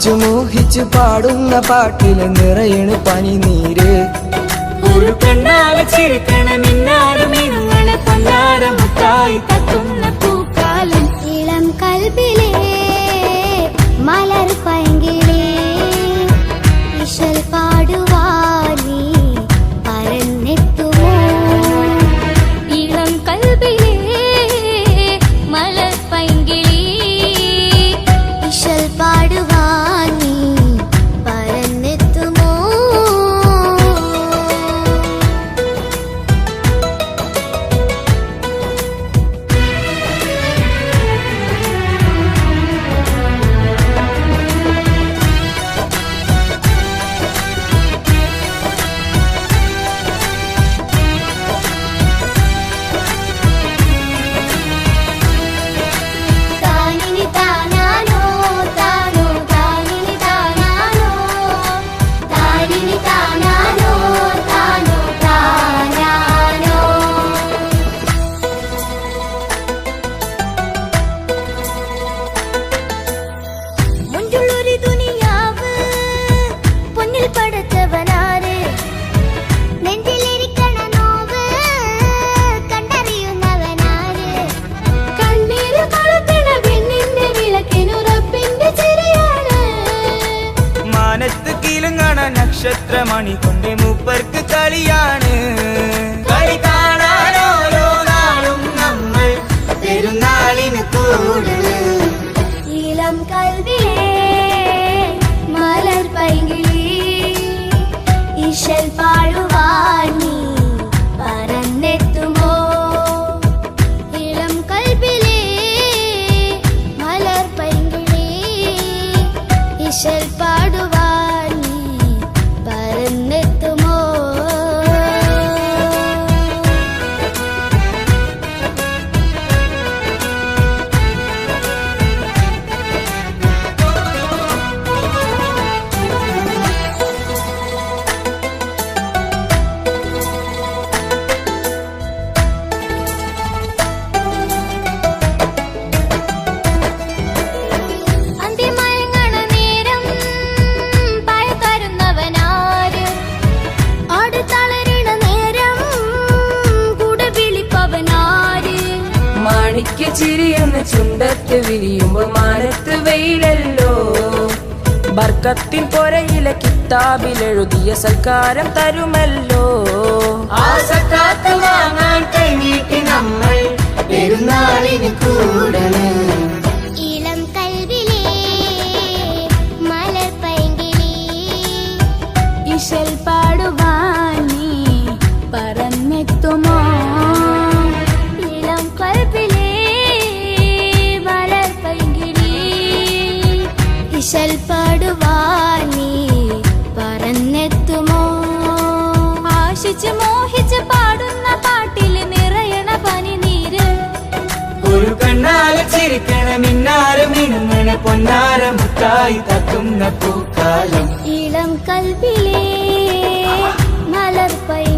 ആശിച്ചു മോഹിച്ചു പാടുന്ന പാട്ടില് നിറയണ് പനിനീര്. ഒരു കണ്ണാലെ ചിരിക്കണ മിന്നാരം ഇണങ്ങളെ പൊന്നാരമുത്തായി തത്തുന്ന പൂക്കാലം. ഇളം കൽബിലേ മലർ പൈങ്കിളി ഇശൽ പാടുവാനീ പരന്നെത്തുമോ. ഇളം കൽബിലേ മലർ പൈങ്കിളി ഇശൽ പാടുവാനീ പരന്നെത്തുമോ. നക്ഷത്രമണി കൊണ്ട് മൂപ്പർക്ക് കളിയാണ്. കളി കാണാനോരോ നാളും നമ്മൾ പെരുന്നാളിന് കൂടുന്നു. ഇളം കൽബിലേ മലർ പൈങ്കിളി ഇശൽ പാടുവാനീ പരന്നെത്തുമോ. ഇളം കൽബിലേ മലർ പൈങ്കിളി ഇശൽ പാടുവാനീ പരന്നെത്തുമോ. മാണിക്യ ചിരിയെന്ന് ചുണ്ടത്ത് വിരിയുമ്പോൾ മാനത്ത് വെയിലല്ലോ. ബർക്കത്തിൻ പൊരയിലെ കിതാബിലെഴുതിയ സൽക്കാരം തരുമല്ലോ. ആ സക്കാത്ത് വാങ്ങാൻ കൈനീട്ടി നമ്മൾ പെരുന്നാളിന് കൂടണം. ഇളം കൽബിലേ മലർ പൈങ്കിളി ഇശൽ പാടുവാനീ പറന്നെത്തുമോ. ഇളം കൽബിലേ മലർ പൈങ്കിളി ഇശൽ പാടുവാനീ പറന്നെത്തുമോ. ആശിച്ച് മോഹിച്ച് പാടുന്ന പാട്ടില് നിറയണ പനിനീര്. ഒരു കണ്ണാലെ ചിരിക്കണ മിന്നാരം ഇണങ്ങണ പൊന്നാരമുത്തായി തത്തുന്ന പൂക്കാലം. ഇളം കൽബിലേ മലർ പൈങ്കിളി